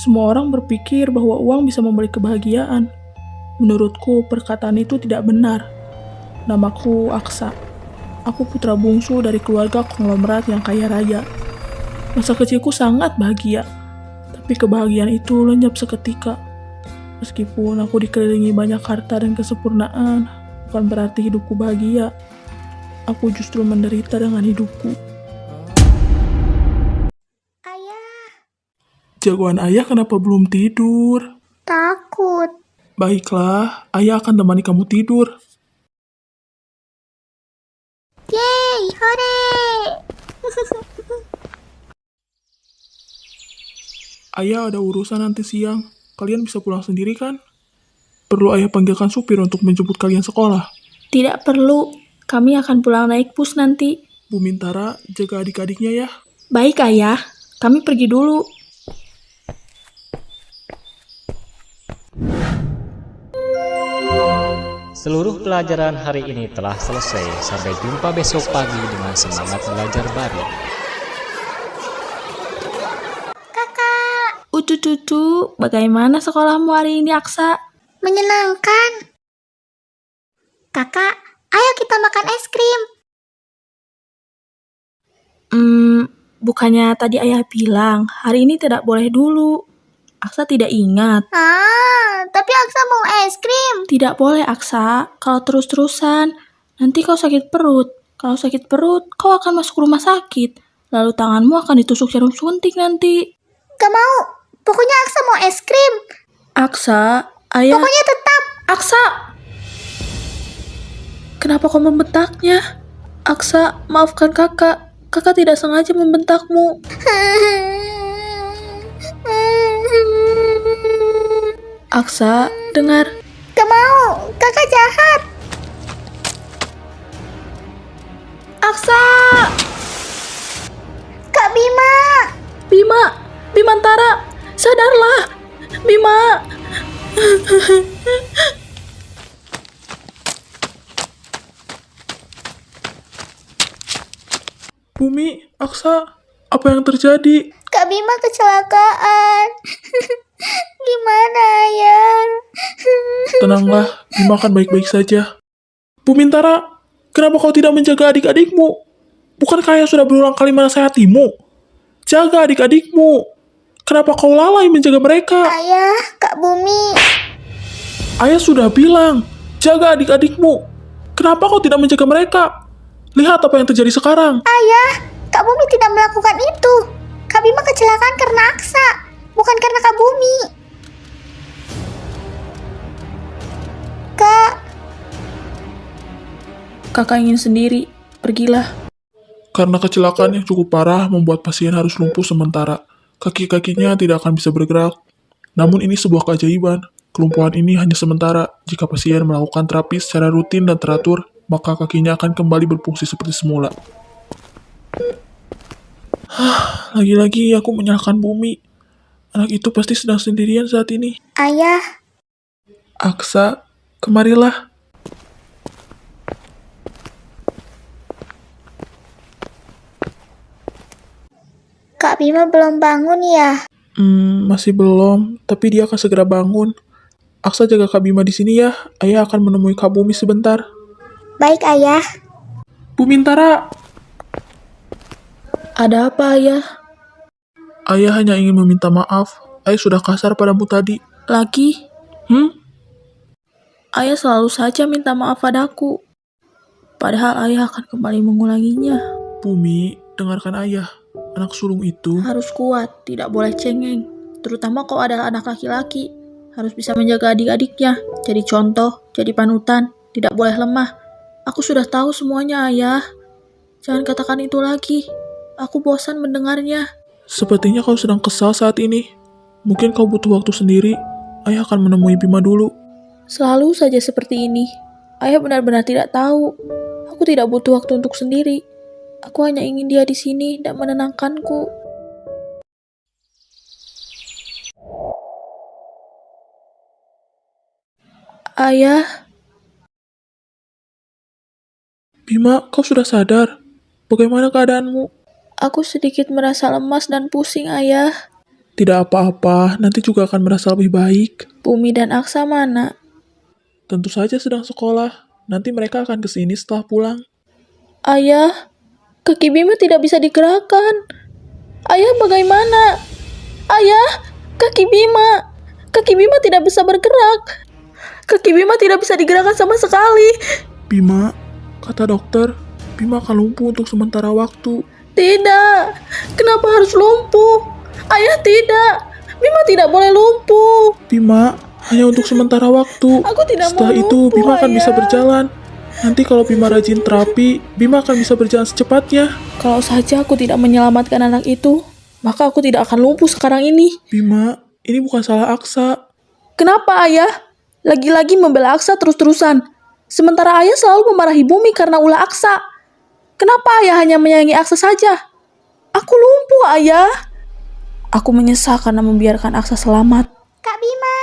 Semua orang berpikir bahwa uang bisa membeli kebahagiaan. Menurutku, perkataan itu tidak benar. Namaku Aksa. Aku putra bungsu dari keluarga konglomerat yang kaya raya. Masa kecilku sangat bahagia, tapi kebahagiaan itu lenyap seketika. Meskipun aku dikelilingi banyak harta dan kesempurnaan, bukan berarti hidupku bahagia. Aku justru menderita dengan hidupku. Ayah, Jagoan ayah kenapa belum tidur? takut. Baiklah, ayah akan temani kamu tidur. Yeay, hore! Ayah ada urusan nanti siang. Kalian bisa pulang sendiri kan? Perlu ayah panggilkan supir untuk menjemput kalian sekolah. Tidak perlu, kami akan pulang naik bus nanti. Bu Mintara, jaga adik-adiknya ya. Baik ayah, kami pergi dulu. Seluruh pelajaran hari ini telah selesai. Sampai jumpa besok pagi dengan semangat belajar baru. Ucucucu, bagaimana sekolahmu hari ini, Aksa? Menyenangkan. Kakak, ayo kita makan es krim. Bukannya tadi ayah bilang, hari ini tidak boleh dulu. Aksa tidak ingat. Tapi Aksa mau es krim. Tidak boleh, Aksa. Kalau terus-terusan, nanti kau sakit perut. Kalau sakit perut, kau akan masuk rumah sakit. Lalu tanganmu akan ditusuk jarum suntik nanti. Gak mau. Pokoknya Aksa mau es krim. Aksa, ayah... Pokoknya tetap. Aksa! Kenapa kau membentaknya? Aksa, maafkan kakak. Kakak tidak sengaja membentakmu. Aksa, dengar. Gak mau. Kakak jahat. Aksa! Kak Bima. Bimantara, sadarlah. Bima. Bumi, Aksa, apa yang terjadi? Kak Bima kecelakaan. Gimana ya? Tenanglah, Bima akan baik-baik saja. Bu Mintara, kenapa kau tidak menjaga adik-adikmu? Bukankah ayah sudah berulang kali menasihatimu? Jaga adik-adikmu. Kenapa kau lalai menjaga mereka? Ayah, Kak Bumi. Ayah sudah bilang, jaga adik-adikmu. Kenapa kau tidak menjaga mereka? Lihat apa yang terjadi sekarang. Ayah, Kak Bumi tidak melakukan itu. Kak Bima kecelakaan karena Aksa, bukan karena Kak Bumi. Kak, Kakak ingin sendiri. Pergilah. Karena kecelakaan yang cukup parah membuat pasien harus lumpuh sementara. Kaki-kakinya tidak akan bisa bergerak. Namun ini sebuah keajaiban. Kelumpuhan ini hanya sementara. Jika pasien melakukan terapi secara rutin dan teratur, maka kakinya akan kembali berfungsi seperti semula. Lagi-lagi aku menyalahkan Bumi. Anak itu pasti sedang sendirian saat ini. Ayah, Aksa, kemarilah. Kak Bima belum bangun ya? Masih belum, tapi dia akan segera bangun. Aksa jaga Kak Bima di sini ya. Ayah akan menemui Kak Bumi sebentar. Baik, Ayah. Bu Mintara, Ada apa, ayah? ayah hanya ingin meminta maaf. Ayah sudah kasar padamu tadi. Lagi? Hmm? Ayah selalu saja minta maaf padaku. Padahal ayah akan kembali mengulanginya. Bumi, dengarkan ayah. Anak sulung itu... Harus kuat, tidak boleh cengeng. Terutama kau adalah anak laki-laki. Harus bisa menjaga adik-adiknya. Jadi contoh, jadi panutan. Tidak boleh lemah. Aku sudah tahu semuanya, ayah. Jangan katakan itu lagi. Aku bosan mendengarnya. Sepertinya kau sedang kesal saat ini. Mungkin kau butuh waktu sendiri. Ayah akan menemui Bima dulu. Selalu saja seperti ini. Ayah benar-benar tidak tahu. Aku tidak butuh waktu untuk sendiri. Aku hanya ingin dia di sini dan menenangkanku. Ayah, Bima, kau sudah sadar? Bagaimana keadaanmu? aku sedikit merasa lemas dan pusing, ayah. Tidak apa-apa, nanti juga akan merasa lebih baik. Bumi dan Aksa mana? Tentu saja sedang sekolah. Nanti mereka akan ke sini setelah pulang. Ayah, kaki Bima tidak bisa digerakkan. Ayah, bagaimana? Ayah, kaki Bima. Kaki Bima tidak bisa bergerak. Kaki Bima tidak bisa digerakkan sama sekali. Bima, kata dokter, Bima akan lumpuh untuk sementara waktu. Tidak, kenapa harus lumpuh? Ayah, tidak. Bima tidak boleh lumpuh. Bima, hanya untuk sementara waktu. Aku tidak Setelah mau itu, lumpuh, Bima akan bisa Ayah. berjalan. Nanti kalau Bima rajin terapi, Bima akan bisa berjalan secepatnya. Kalau saja aku tidak menyelamatkan anak itu, maka aku tidak akan lumpuh sekarang ini. Bima, ini bukan salah Aksa. Kenapa ayah? Lagi-lagi membela Aksa terus-terusan. Sementara ayah selalu memarahi Bumi karena ulah Aksa. Kenapa ayah hanya menyayangi Aksa saja? Aku lumpuh, ayah. Aku menyesal karena membiarkan Aksa selamat. Kak Bima,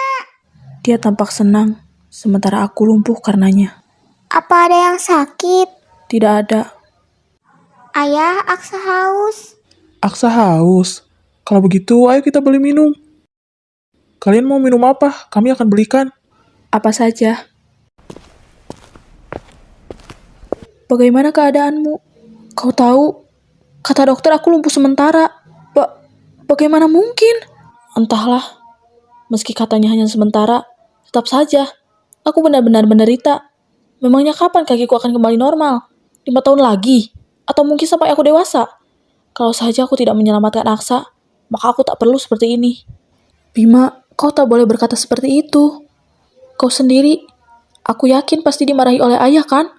Dia tampak senang, sementara aku lumpuh karenanya. apa ada yang sakit? Tidak ada. Ayah, Aksa haus. Aksa haus. Kalau begitu, ayo kita beli minum. Kalian mau minum apa? Kami akan belikan. Apa saja. Bagaimana keadaanmu? Kau tahu, kata dokter aku lumpuh sementara. Bagaimana mungkin? Entahlah, meski katanya hanya sementara, tetap saja, aku benar-benar menderita. Memangnya kapan kakiku akan kembali normal? 5 tahun lagi? Atau mungkin sampai aku dewasa? Kalau saja aku tidak menyelamatkan Aksa, maka aku tak perlu seperti ini. Bima, kau tak boleh berkata seperti itu. Kau sendiri, aku yakin pasti dimarahi oleh ayah kan?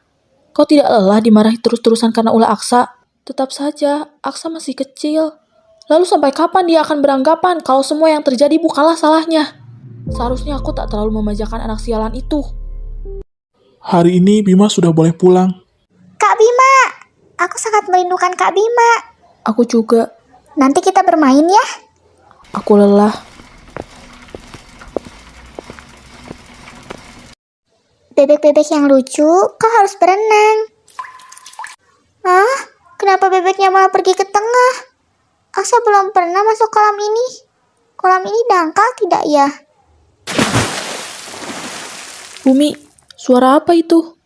Kau tidak lelah dimarahi terus-terusan karena ulah Aksa. Tetap saja, Aksa masih kecil. Lalu sampai kapan dia akan beranggapan kalau semua yang terjadi bukanlah salahnya? Seharusnya aku tak terlalu memanjakan anak sialan itu. Hari ini Bima sudah boleh pulang. Kak Bima, aku sangat merindukan Kak Bima. Aku juga, Nanti kita bermain ya. aku lelah. Bebek-bebek yang lucu, kau harus berenang. Ah, kenapa bebeknya malah pergi ke tengah? Aksa belum pernah masuk kolam ini. Kolam ini dangkal tidak ya? Bumi, suara apa itu?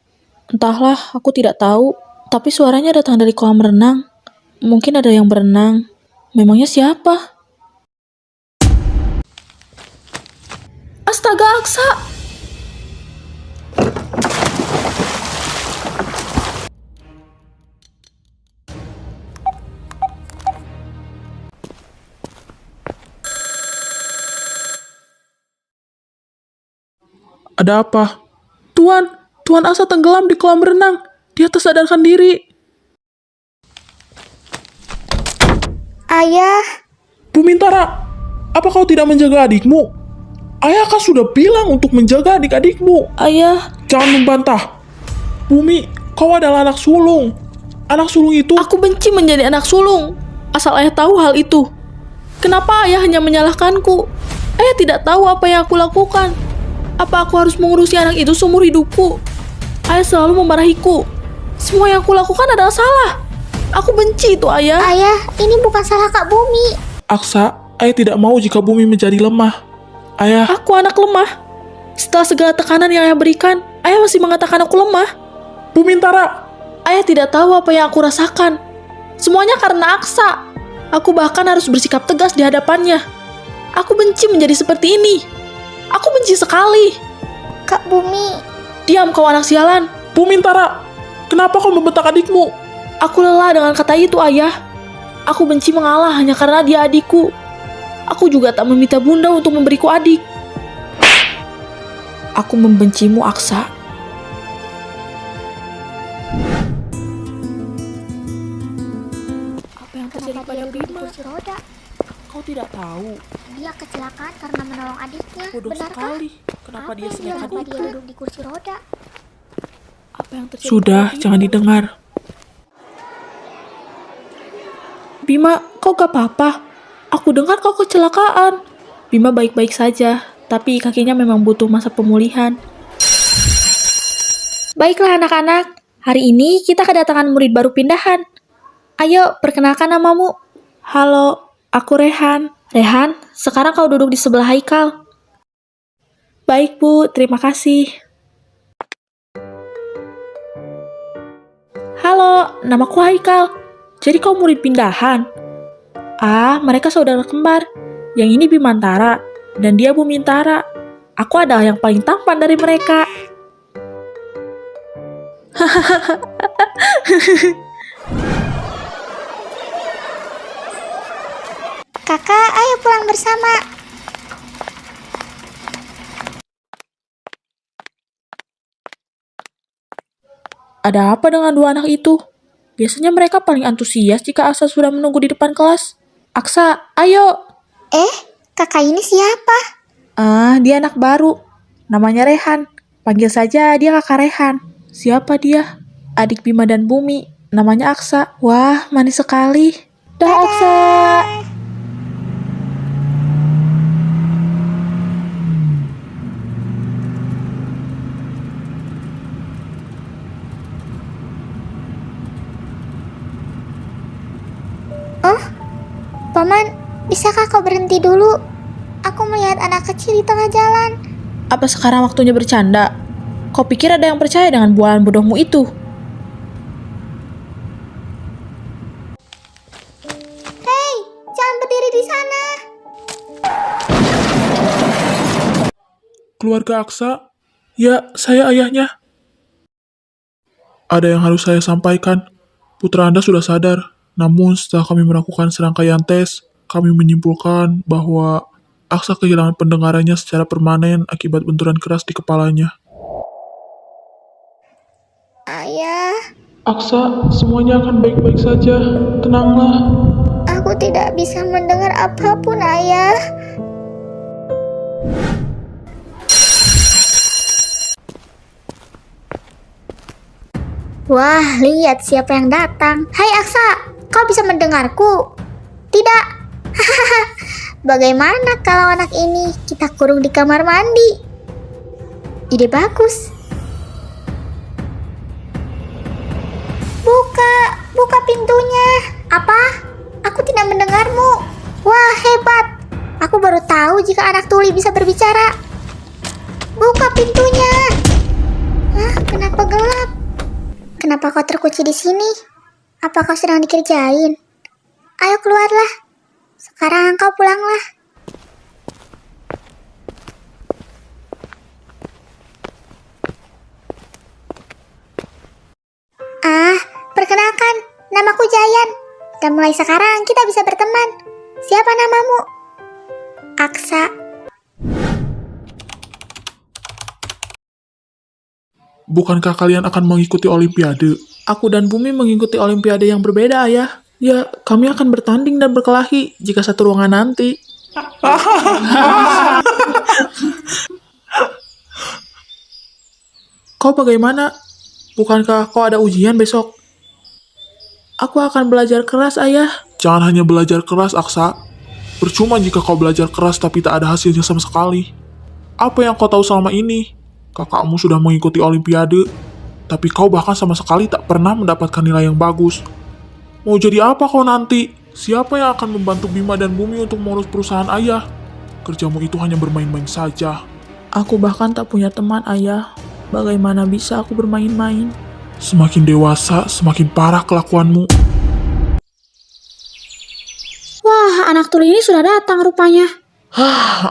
Entahlah, aku tidak tahu. Tapi suaranya datang dari kolam renang. Mungkin ada yang berenang. Memangnya siapa? Astaga, Aksa! Ada apa? Tuan Aksa tenggelam di kolam renang. Dia tersadarkan diri. Ayah, Bu Mintara, apa kau tidak menjaga adikmu? Ayah kan sudah bilang untuk menjaga adik-adikmu. Ayah, Jangan membantah. Bumi, kau adalah anak sulung. Anak sulung itu... aku benci menjadi anak sulung. Asal ayah tahu hal itu. Kenapa ayah hanya menyalahkanku? Ayah tidak tahu apa yang aku lakukan. Apa aku harus mengurusi anak itu seumur hidupku? Ayah selalu memarahiku. Semua yang aku lakukan adalah salah. Aku benci itu, ayah. ayah, ini bukan salah Kak Bumi. Aksa, ayah tidak mau jika Bumi menjadi lemah. Ayah, Aku anak lemah. Setelah segala tekanan yang ayah berikan, ayah masih mengatakan aku lemah. Bu Mintara, Ayah tidak tahu apa yang aku rasakan. Semuanya karena Aksa. Aku bahkan harus bersikap tegas di hadapannya. Aku benci menjadi seperti ini. Aku benci sekali. Kak Bumi, Diam kau anak sialan. Bu Mintara, kenapa kau membentak adikmu? Aku lelah dengan kata itu, ayah. Aku benci mengalah hanya karena dia adikku. Aku juga tak meminta bunda untuk memberiku adik. Aku membencimu, Aksa. Apa yang terjadi kenapa pada dia duduk di Bima? kursi roda? Kau tidak tahu. Dia kecelakaan karena menolong adiknya. Bodoh Benarkah? sekali. Kenapa dia Kenapa senekat dia itu? duduk di kursi roda? Apa yang terjadi Sudah, pada Bima? jangan didengar. Bima, kau gak apa-apa? Aku dengar kau kecelakaan. Bima baik-baik saja, tapi kakinya memang butuh masa pemulihan. Baiklah anak-anak, hari ini kita kedatangan murid baru pindahan. Ayo, perkenalkan namamu. Halo, aku Rehan. Rehan, sekarang kau duduk di sebelah Haikal. Baik, Bu. Terima kasih. Halo, namaku Haikal. Jadi kau murid pindahan? Ah, mereka saudara kembar. Yang ini Bimantara, dan dia Bumintara. Aku adalah yang paling tampan dari mereka. Kakak, ayo pulang bersama. Ada apa dengan dua anak itu? Biasanya mereka paling antusias jika Aksa sudah menunggu di depan kelas. Aksa, ayo! Kakak ini siapa? Ah, dia anak baru. Namanya Rehan. Panggil saja dia kakak Rehan. Siapa dia? Adik Bima dan Bumi. Namanya Aksa. Wah, manis sekali. Dah, Aksa! Paman, bisakah kau berhenti dulu? Aku melihat anak kecil di tengah jalan. Apa sekarang waktunya bercanda? Kau pikir ada yang percaya dengan bualan bodohmu itu? Hei, jangan berdiri di sana. Keluarga Aksa? Ya, saya ayahnya. Ada yang harus saya sampaikan. Putra Anda sudah sadar. Namun setelah kami melakukan serangkaian tes, kami menyimpulkan bahwa Aksa kehilangan pendengarannya secara permanen akibat benturan keras di kepalanya. Ayah, Aksa, semuanya akan baik-baik saja. Tenanglah. aku tidak bisa mendengar apapun, Ayah. Wah, lihat siapa yang datang. Hai Aksa, kau bisa mendengarku? Tidak. Bagaimana kalau anak ini kita kurung di kamar mandi? Ide bagus. Buka pintunya. Apa? Aku tidak mendengarmu. Wah, hebat. Aku baru tahu jika anak tuli bisa berbicara. Buka pintunya. Kenapa gelap? Kenapa kau terkunci di sini? Apa kau sedang dikerjain? Ayo keluarlah. Sekarang kau pulanglah. Perkenalkan, namaku Jayan. Dan mulai sekarang kita bisa berteman. Siapa namamu? Aksa. Bukankah kalian akan mengikuti olimpiade? Aku dan Bumi mengikuti olimpiade yang berbeda, Ayah. Ya, kami akan bertanding dan berkelahi jika satu ruangan nanti. Kau bagaimana? Bukankah kau ada ujian besok? Aku akan belajar keras, Ayah. Jangan hanya belajar keras, Aksa. Percuma jika kau belajar keras tapi tak ada hasilnya sama sekali. Apa yang kau tahu selama ini? Kakakmu sudah mengikuti olimpiade, tapi kau bahkan sama sekali tak pernah mendapatkan nilai yang bagus. Mau jadi apa kau nanti? Siapa yang akan membantu Bima dan Bumi untuk mengurus perusahaan ayah? Kerjamu itu hanya bermain-main saja. Aku bahkan tak punya teman, Ayah. Bagaimana bisa aku bermain-main? Semakin dewasa, semakin parah kelakuanmu. Wah, anak tuli ini sudah datang rupanya.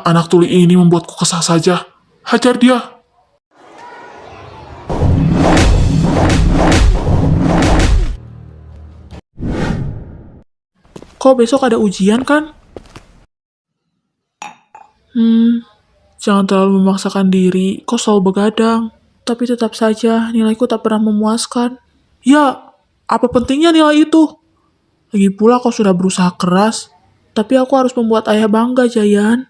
Anak tuli ini membuatku kesal saja. Hajar dia. Kau besok ada ujian kan? Jangan terlalu memaksakan diri. Kau selalu begadang. Tapi tetap saja nilaiku tak pernah memuaskan. Ya, apa pentingnya nilai itu? Lagi pula kau sudah berusaha keras. Tapi aku harus membuat ayah bangga, Jayan.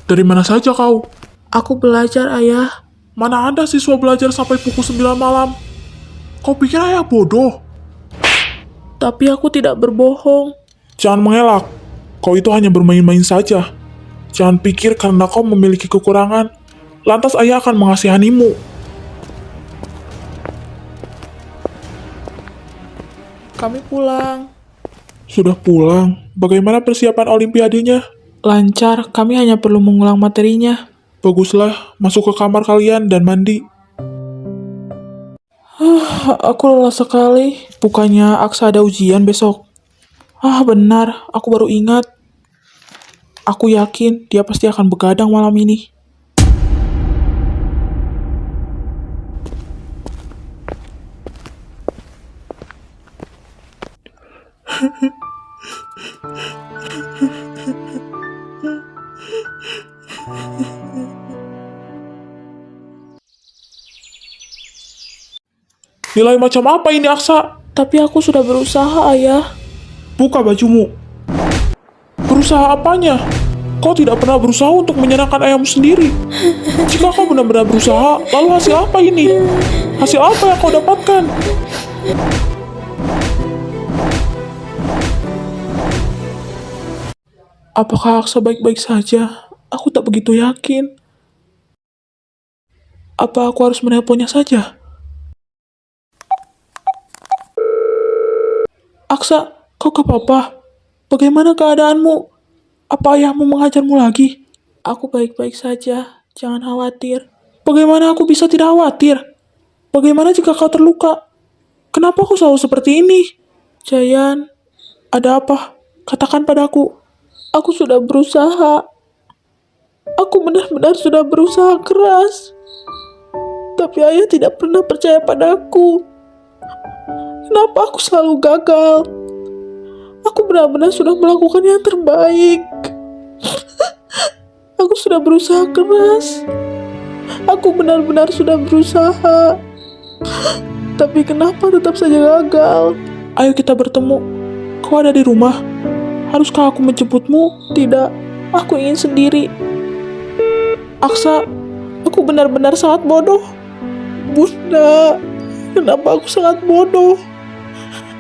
Dari mana saja kau? Aku belajar, Ayah. Mana ada siswa belajar sampai pukul 9 malam? Kau pikir ayah bodoh? Tapi aku tidak berbohong. Jangan mengelak. Kau itu hanya bermain-main saja. Jangan pikir karena kau memiliki kekurangan, lantas ayah akan mengasihanimu. kami pulang. Sudah pulang. Bagaimana persiapan olimpiadenya? Lancar, kami hanya perlu mengulang materinya. Baguslah, masuk ke kamar kalian dan mandi. Aku lelah sekali. Bukannya Aksa ada ujian besok? Benar, aku baru ingat. Aku yakin dia pasti akan begadang malam ini. Nilai macam apa ini, Aksa? Tapi aku sudah berusaha, Ayah. Buka bajumu. Berusaha apanya? Kau tidak pernah berusaha untuk menyenangkan ayahmu sendiri. Jika kau benar-benar berusaha, lalu hasil apa ini? Hasil apa yang kau dapatkan? Apakah Aksa baik-baik saja? Aku tak begitu yakin. Apa aku harus menelponnya saja? Aksa, kau ke papa? Bagaimana keadaanmu? Apa ayahmu mengajarmu lagi? Aku baik-baik saja, jangan khawatir. Bagaimana aku bisa tidak khawatir? Bagaimana jika kau terluka? Kenapa kau selalu seperti ini? Jayan, ada apa? Katakan padaku. Aku sudah berusaha. Aku benar-benar sudah berusaha keras. Tapi ayah tidak pernah percaya padaku. Kenapa aku selalu gagal? Aku benar-benar sudah melakukan yang terbaik. Aku sudah berusaha keras. Aku benar-benar sudah berusaha. Tapi kenapa tetap saja gagal? Ayo kita bertemu. Kau ada di rumah? Haruskah aku menjemputmu? Tidak, aku ingin sendiri. Aksa, aku benar-benar sangat bodoh. Bunda, kenapa aku sangat bodoh?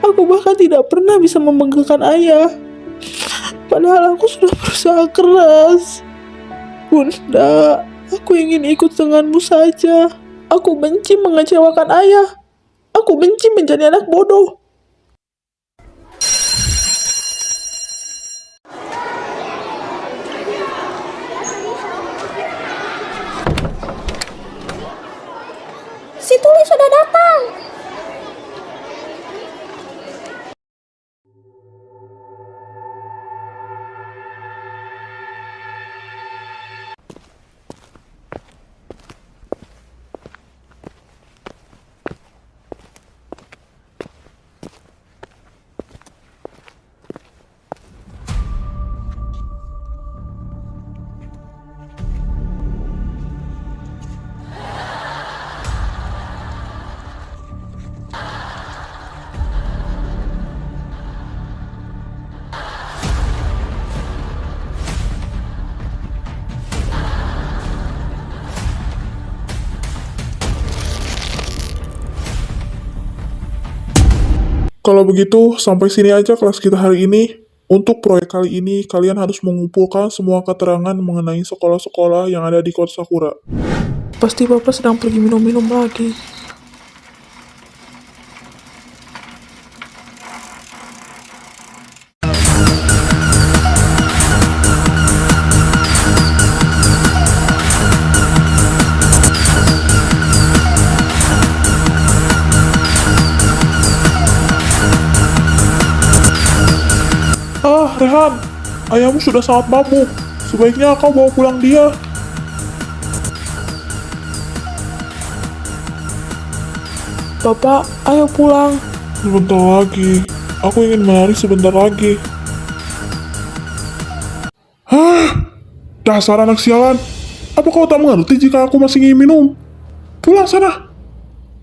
Aku bahkan tidak pernah bisa membanggakan ayah. Padahal aku sudah berusaha keras. Bunda, aku ingin ikut denganmu saja. Aku benci mengecewakan ayah. Aku benci menjadi anak bodoh. Si Tuli sudah datang. Kalau begitu, sampai sini aja kelas kita hari ini. Untuk proyek kali ini, kalian harus mengumpulkan semua keterangan mengenai sekolah-sekolah yang ada di Kota Sakura. Pasti Bapak sedang pergi minum-minum lagi. Rehan, ayahmu sudah sangat mabuk. Sebaiknya kau bawa pulang dia. Bapak, ayo pulang. Sebentar lagi. Aku ingin menari sebentar lagi. Dasar anak sialan. Apa kau tak mengerti jika aku masih ingin minum? Pulang sana.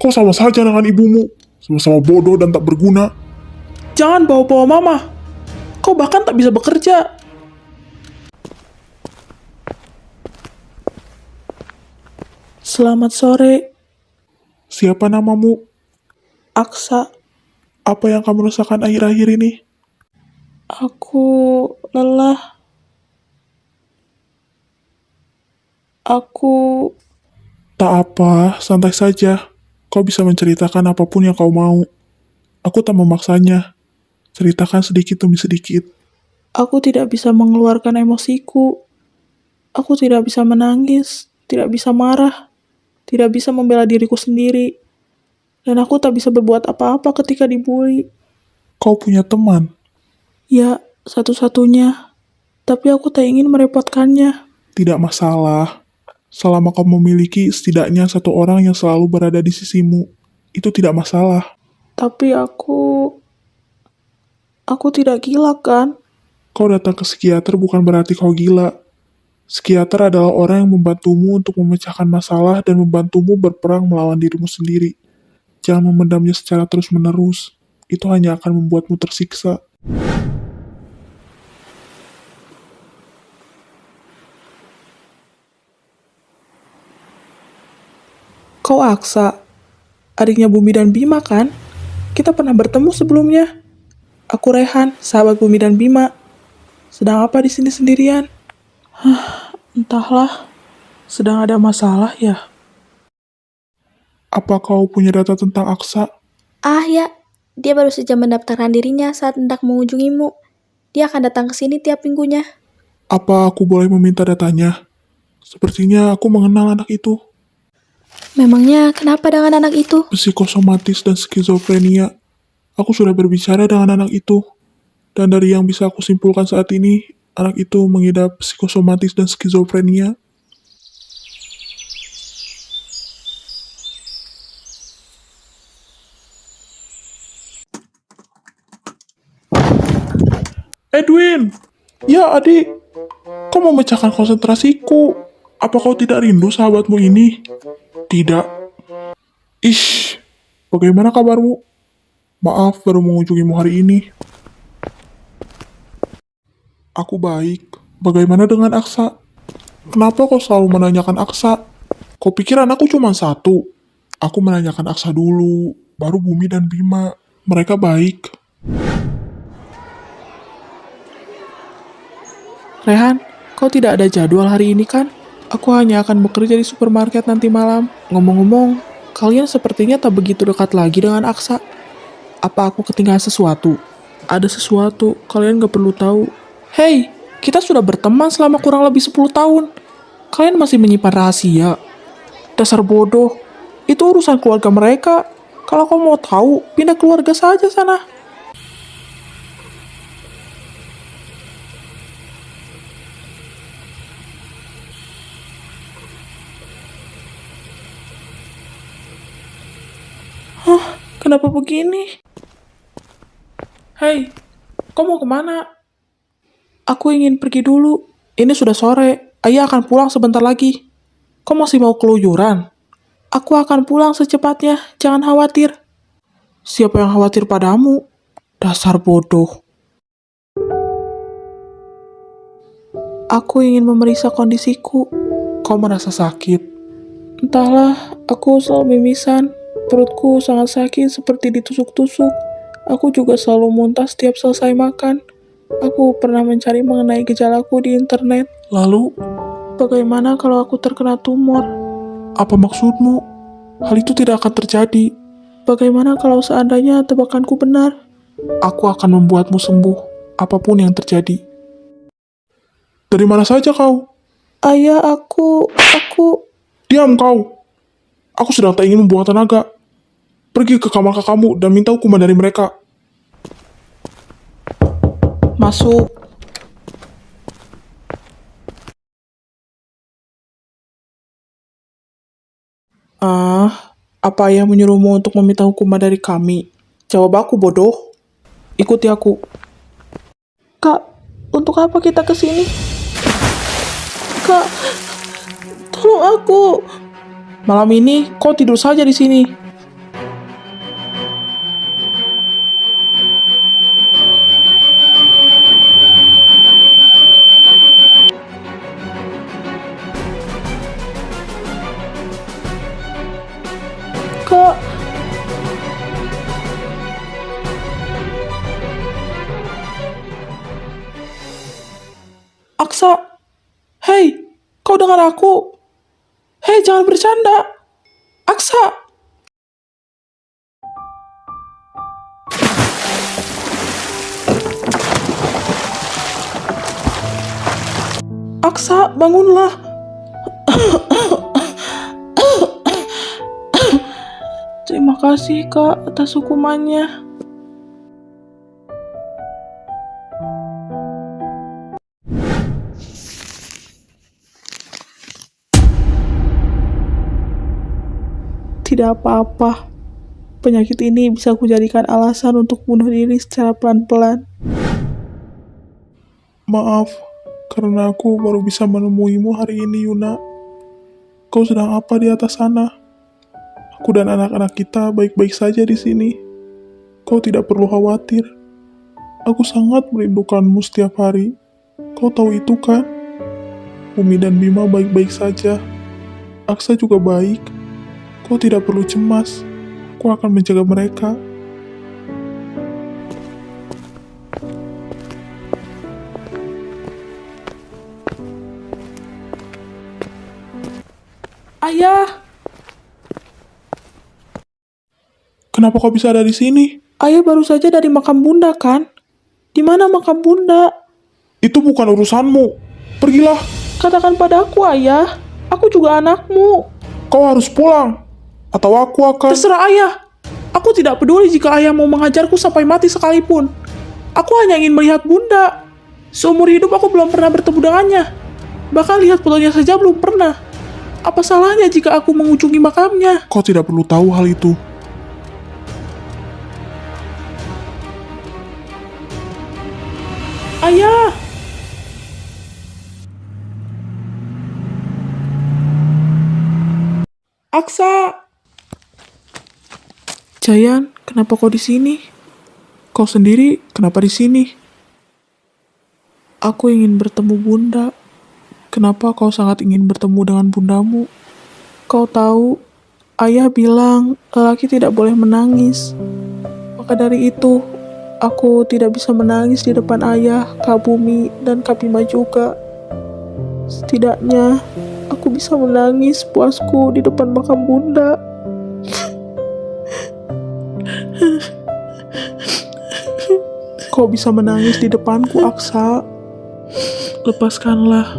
Kau sama saja dengan ibumu. Sama-sama bodoh dan tak berguna. Jangan bawa-bawa mama. Kau bahkan tak bisa bekerja. Selamat sore, Siapa namamu? Aksa. Apa yang kamu rasakan akhir-akhir ini? Aku lelah. Aku Tak apa, santai saja. Kau bisa menceritakan apapun yang kau mau. Aku tak memaksanya. Ceritakan sedikit demi sedikit. Aku tidak bisa mengeluarkan emosiku. Aku tidak bisa menangis, tidak bisa marah, tidak bisa membela diriku sendiri. Dan aku tak bisa berbuat apa-apa ketika dibully. Kau punya teman. Ya, satu-satunya. Tapi aku tak ingin merepotkannya. Tidak masalah. Selama kau memiliki setidaknya satu orang yang selalu berada di sisimu, itu tidak masalah. Tapi aku tidak gila kan? Kau datang ke psikiater bukan berarti kau gila. Psikiater adalah orang yang membantumu untuk memecahkan masalah dan membantumu berperang melawan dirimu sendiri. Jangan memendamnya secara terus-menerus. Itu hanya akan membuatmu tersiksa. Kau Aksa, adiknya Bumi dan Bima kan? Kita pernah bertemu sebelumnya. Aku Rehan, sahabat Bumi dan Bima. Sedang apa di sini sendirian? Entahlah, sedang ada masalah ya. Apa kau punya data tentang Aksa? Ah ya, dia baru saja mendaftarkan dirinya saat hendak mengunjungimu. Dia akan datang ke sini tiap minggunya. Apa aku boleh meminta datanya? Sepertinya aku mengenal anak itu. Memangnya kenapa dengan anak itu? Psikosomatis dan skizofrenia. Aku sudah berbicara dengan anak itu. Dan dari yang bisa aku simpulkan saat ini, anak itu mengidap psikosomatis dan skizofrenia. Edwin! Ya adik, kau memecahkan konsentrasiku. Apa kau tidak rindu sahabatmu ini? Tidak. Ish, bagaimana kabarmu? Maaf baru mengunjungimu hari ini. Aku baik. Bagaimana dengan Aksa? Kenapa kau selalu menanyakan Aksa? Kau pikir anakku cuma satu? Aku menanyakan Aksa dulu, baru Bumi dan Bima. Mereka baik. Rehan, kau tidak ada jadwal hari ini kan? Aku hanya akan bekerja di supermarket nanti malam. Ngomong-ngomong, kalian sepertinya tak begitu dekat lagi dengan Aksa. Apa aku ketinggalan sesuatu? Ada sesuatu, kalian gak perlu tahu. Hei, kita sudah berteman selama kurang lebih 10 tahun. Kalian masih menyimpan rahasia. Dasar bodoh. Itu urusan keluarga mereka. Kalau kau mau tahu, pindah keluarga saja sana. Kenapa begini? Hei, kau mau kemana? Aku ingin pergi dulu. Ini sudah sore. Ayah akan pulang sebentar lagi. Kau masih mau keluyuran? Aku akan pulang secepatnya. Jangan khawatir. Siapa yang khawatir padamu? Dasar bodoh. Aku ingin memeriksa kondisiku. Kau merasa sakit? Entahlah, aku selalu mimisan. Perutku sangat sakit seperti ditusuk-tusuk. Aku juga selalu muntah setiap selesai makan. Aku pernah mencari mengenai gejalaku di internet. Lalu, Bagaimana kalau aku terkena tumor? apa maksudmu? Hal itu tidak akan terjadi. Bagaimana kalau seandainya tebakanku benar? Aku akan membuatmu sembuh, apapun yang terjadi. Dari mana saja kau? Ayah, aku... Diam kau! Aku sedang tak ingin membuang tenaga. Pergi ke kamar kakakmu dan minta hukuman dari mereka. Masuk. Apa ayah menyuruhmu untuk meminta hukuman dari kami? Jawab aku, bodoh. Ikuti aku. Kak, untuk apa kita ke sini? Kak, tolong aku. Malam ini kau tidur saja di sini. Kak, Aksa, hei, kau dengar aku? Hei, jangan bercanda. Aksa, Aksa, bangunlah. Terima kasih, Kak, atas hukumannya. Tidak apa-apa. Penyakit ini bisa kujadikan alasan untuk bunuh diri secara pelan-pelan. Maaf, karena aku baru bisa menemuimu hari ini, Yuna. Kau sedang apa di atas sana? Aku dan anak-anak kita baik-baik saja di sini. Kau tidak perlu khawatir. Aku sangat merindukanmu setiap hari. Kau tahu itu kan? Umi dan Bima baik-baik saja. Aksa juga baik. Kau tidak perlu cemas. Aku akan menjaga mereka. Ayah, Kenapa kau bisa ada di sini? ayah baru saja dari makam bunda kan? Di mana makam bunda? Itu bukan urusanmu. Pergilah. Katakan padaku, ayah. Aku juga anakmu. Kau harus pulang. Atau aku akan... Terserah ayah. Aku tidak peduli jika ayah mau menghajarku sampai mati sekalipun. Aku hanya ingin melihat bunda. Seumur hidup aku belum pernah bertemu dengannya. Bahkan lihat fotonya saja belum pernah. Apa salahnya jika aku mengunjungi makamnya? Kau tidak perlu tahu hal itu. Ayah! Aksa! Jayan, kenapa kau di sini? Kau sendiri kenapa di sini? Aku ingin bertemu bunda. Kenapa kau sangat ingin bertemu dengan bundamu? Kau tahu, ayah bilang lelaki tidak boleh menangis. Maka dari itu, aku tidak bisa menangis di depan ayah, Kak Bumi, dan Kak Bima juga. Setidaknya, aku bisa menangis puasku di depan makam bunda. Kau bisa menangis di depanku, Aksa. Lepaskanlah.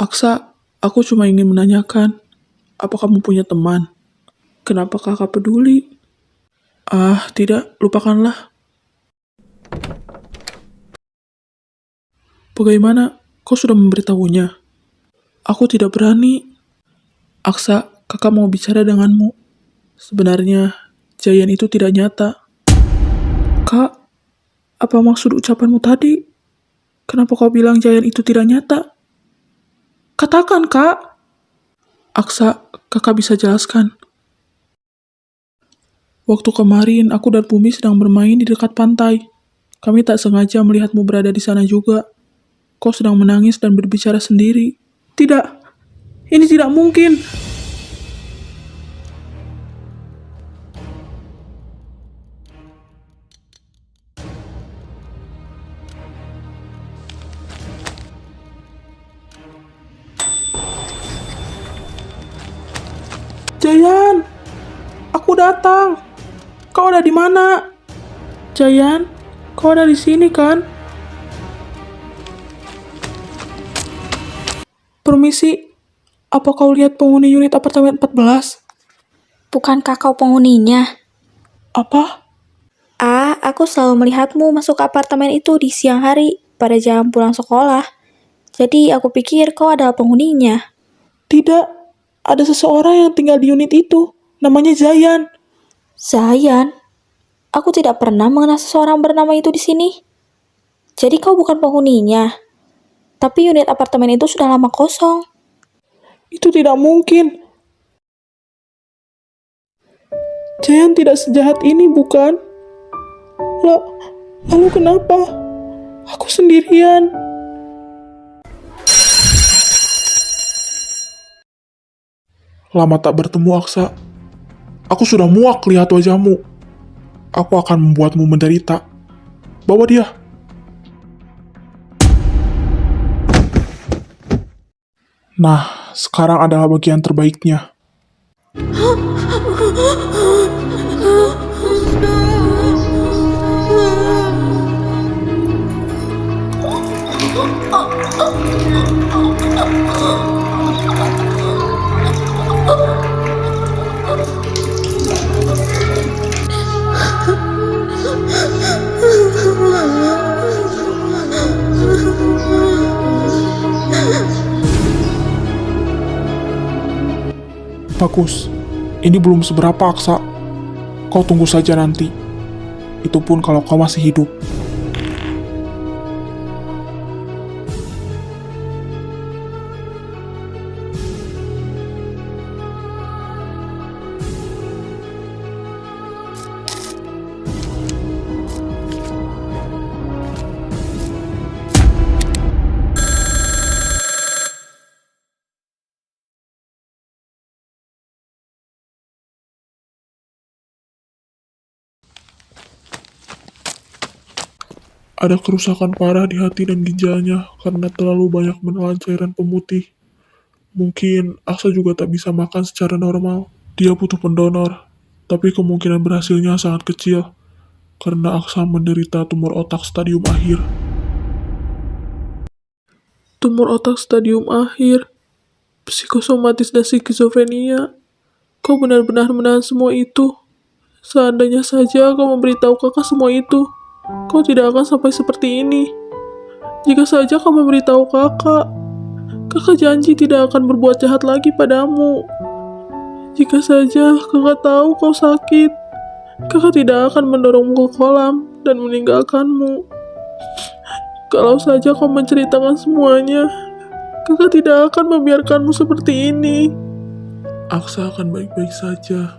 Aksa, aku cuma ingin menanyakan, apa kamu punya teman? Kenapa kakak peduli? Ah, tidak, lupakanlah. Bagaimana? Kau sudah memberitahunya? Aku tidak berani. Aksa, kakak mau bicara denganmu. Sebenarnya, Jayan itu tidak nyata. Kak, apa maksud ucapanmu tadi? Kenapa kau bilang Jayan itu tidak nyata? Katakan, Kak. Aksa, kakak bisa jelaskan. Waktu kemarin, aku dan Bumi sedang bermain di dekat pantai. Kami tak sengaja melihatmu berada di sana juga. Kau sedang menangis dan berbicara sendiri. Tidak, ini tidak mungkin. Jayan, aku datang. Kau ada di mana? Jayan, kau ada di sini kan? Permisi, apa kau lihat penghuni unit apartemen 14? Bukankah kau penghuninya? Apa? Aku selalu melihatmu masuk ke apartemen itu di siang hari pada jam pulang sekolah. Jadi aku pikir kau adalah penghuninya. Tidak, ada seseorang yang tinggal di unit itu. Namanya Zayan. Zayan? Aku tidak pernah mengenal seseorang bernama itu di sini. Jadi kau bukan penghuninya. Tapi unit apartemen itu sudah lama kosong. Itu tidak mungkin. Jayan tidak sejahat ini, bukan? Lalu kenapa? Aku sendirian. Lama tak bertemu, Aksa. Aku sudah muak lihat wajahmu. Aku akan membuatmu menderita. Bawa dia. Nah, sekarang adalah bagian terbaiknya. Bagus. Ini belum seberapa, Aksa. Kau tunggu saja nanti. Itu pun kalau kau masih hidup. Ada kerusakan parah di hati dan ginjalnya karena terlalu banyak menelan cairan pemutih. Mungkin Aksa juga tak bisa makan secara normal. Dia butuh pendonor, tapi kemungkinan berhasilnya sangat kecil karena Aksa menderita tumor otak stadium akhir. Tumor otak stadium akhir, psikosomatis dan skizofrenia. Kau benar-benar menahan semua itu. Seandainya saja kau memberitahu kakak semua itu, kau tidak akan sampai seperti ini. Jika saja kau memberitahu kakak, kakak janji tidak akan berbuat jahat lagi padamu. Jika saja kakak tahu kau sakit, kakak tidak akan mendorongmu ke kolam dan meninggalkanmu. Kalau saja kau menceritakan semuanya, kakak tidak akan membiarkanmu seperti ini. Aksa akan baik-baik saja.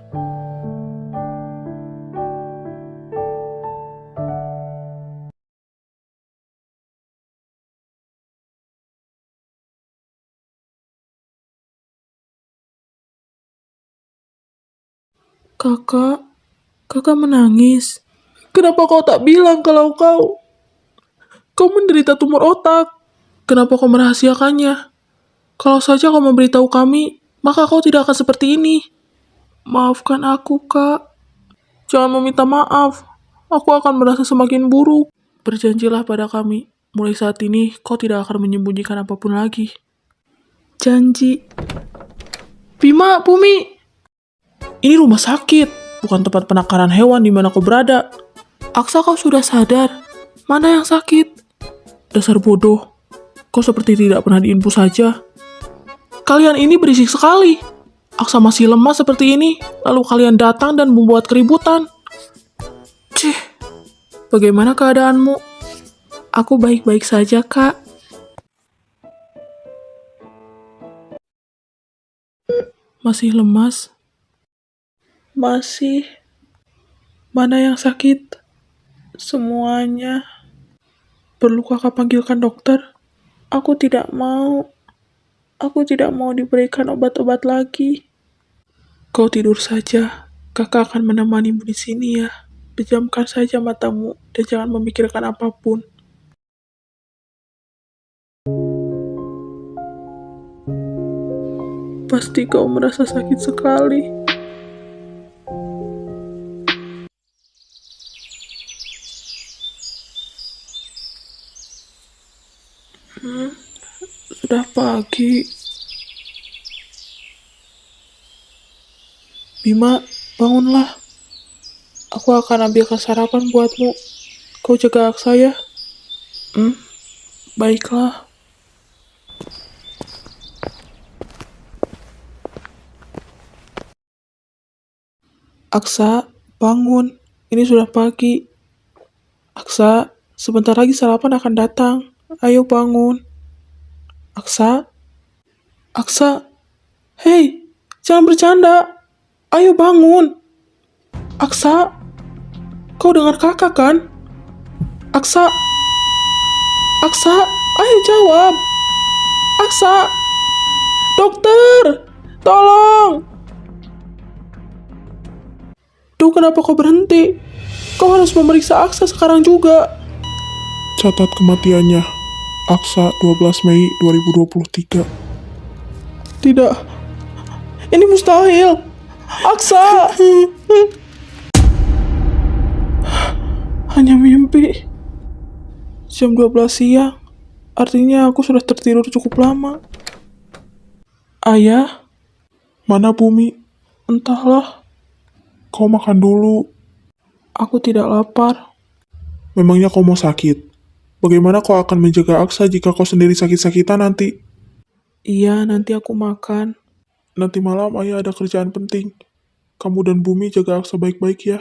Kakak menangis. Kenapa kau tak bilang kalau kau menderita tumor otak? Kenapa kau merahasiakannya? Kalau saja kau memberitahu kami, maka kau tidak akan seperti ini. Maafkan aku, Kak. Jangan meminta maaf. Aku akan merasa semakin buruk. Berjanjilah pada kami. Mulai saat ini, kau tidak akan menyembunyikan apapun lagi. Janji. Bima, Bumi. Ini rumah sakit, bukan tempat penangkaran hewan di mana kau berada. Aksa, kau sudah sadar. Mana yang sakit? Dasar bodoh. Kau seperti tidak pernah diinfo saja. Kalian ini berisik sekali. Aksa masih lemah seperti ini, lalu kalian datang dan membuat keributan. Cih, bagaimana keadaanmu? Aku baik-baik saja, Kak. Masih lemas? Masih. Mana yang sakit? Semuanya. Perlu kakak panggilkan dokter? Aku tidak mau. Aku tidak mau diberikan obat-obat lagi. Kau tidur saja. Kakak akan menemanimu di sini ya. Pejamkan saja matamu dan jangan memikirkan apapun. Pasti kau merasa sakit sekali. Sudah pagi. Bima, bangunlah. Aku akan ambilkan sarapan buatmu. Kau jaga Aksa ya. Baiklah. Aksa, bangun. Ini sudah pagi. Aksa, sebentar lagi sarapan akan datang. Ayo bangun. Aksa? Aksa? Hei, jangan bercanda. Ayo bangun. Aksa? Kau dengar kakak kan? Aksa? Aksa? Ayo jawab. Aksa? Dokter! Tolong! Lalu kenapa kau berhenti? Kau harus memeriksa Aksa sekarang juga. Catat kematiannya. Aksa 12 Mei 2023. Tidak. Ini mustahil. Aksa! Hanya mimpi. Jam 12 siang. Artinya aku sudah tertidur cukup lama. Ayah? Mana Bumi? Entahlah. Kau makan dulu. Aku tidak lapar. Memangnya kau mau sakit? Bagaimana kau akan menjaga Aksa jika kau sendiri sakit-sakitan nanti? Iya, nanti aku makan. Nanti malam ayah ada kerjaan penting. Kamu dan Bumi jaga Aksa baik-baik ya.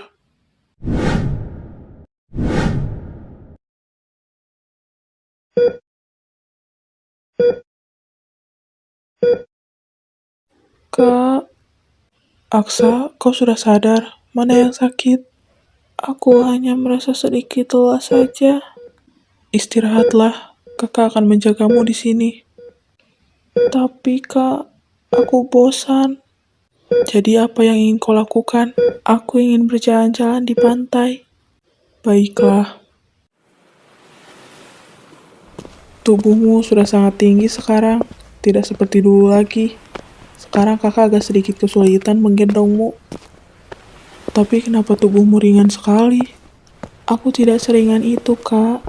Kak, Aksa, kau sudah sadar mana yang sakit? Aku hanya merasa sedikit lelah saja. Istirahatlah, kakak akan menjagamu di sini. Tapi kak, aku bosan. Jadi apa yang ingin kau lakukan? Aku ingin berjalan-jalan di pantai. Baiklah. Tubuhmu sudah sangat tinggi sekarang, tidak seperti dulu lagi. Sekarang kakak agak sedikit kesulitan menggendongmu. Tapi kenapa tubuhmu ringan sekali? Aku tidak seringan itu, Kak.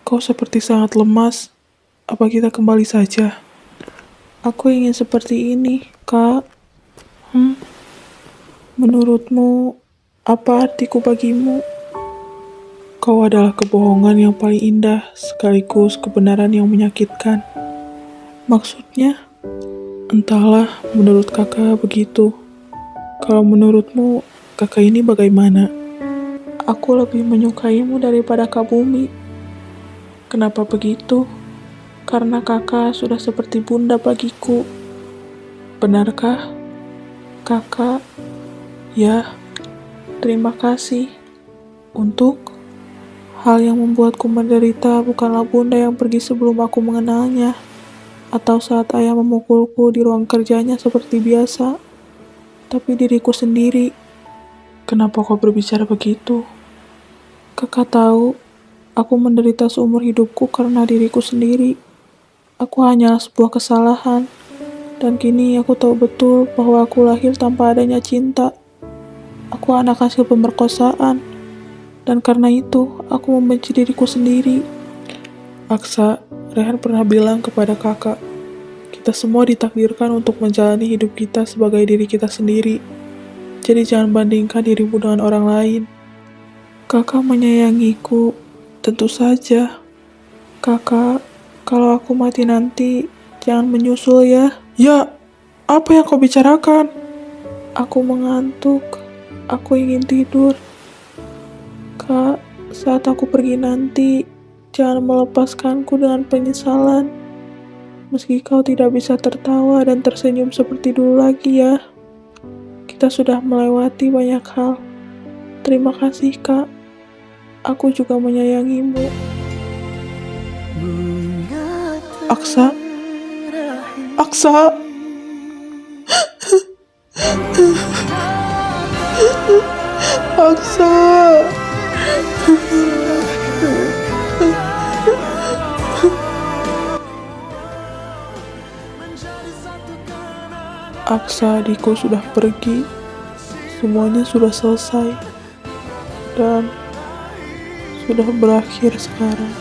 Kau seperti sangat lemas. Apa kita kembali saja? Aku ingin seperti ini, Kak. Menurutmu, apa artiku bagimu? Kau adalah kebohongan yang paling indah, sekaligus kebenaran yang menyakitkan. Maksudnya? Entahlah, menurut kakak begitu. Kalau menurutmu, kakak ini bagaimana? Aku lebih menyukaimu daripada Kak Bumi. Kenapa begitu? Karena kakak sudah seperti bunda bagiku. Benarkah? Kakak? Ya, terima kasih. Untuk hal yang membuatku menderita bukanlah bunda yang pergi sebelum aku mengenalnya, atau saat ayah memukulku di ruang kerjanya seperti biasa, tapi diriku sendiri. Kenapa kau berbicara begitu? Kakak tahu, aku menderita seumur hidupku karena diriku sendiri. Aku hanyalah sebuah kesalahan, dan kini aku tahu betul bahwa aku lahir tanpa adanya cinta. Aku anak hasil pemerkosaan, dan karena itu aku membenci diriku sendiri. Aksa, Rehan pernah bilang kepada kakak, kita semua ditakdirkan untuk menjalani hidup kita sebagai diri kita sendiri. Jadi jangan bandingkan dirimu dengan orang lain. Kakak menyayangiku, tentu saja. Kakak, kalau aku mati nanti, jangan menyusul ya. Ya, apa yang kau bicarakan? Aku mengantuk. Aku ingin tidur. Kak, saat aku pergi nanti, jangan melepaskanku dengan penyesalan. Meski kau tidak bisa tertawa dan tersenyum seperti dulu lagi ya. Kita sudah melewati banyak hal. Terima kasih, Kak. Aku juga menyayangimu. Aksa? Aksa? Aksa? Aksa, adikku sudah pergi. Semuanya sudah selesai dan sudah berakhir sekarang.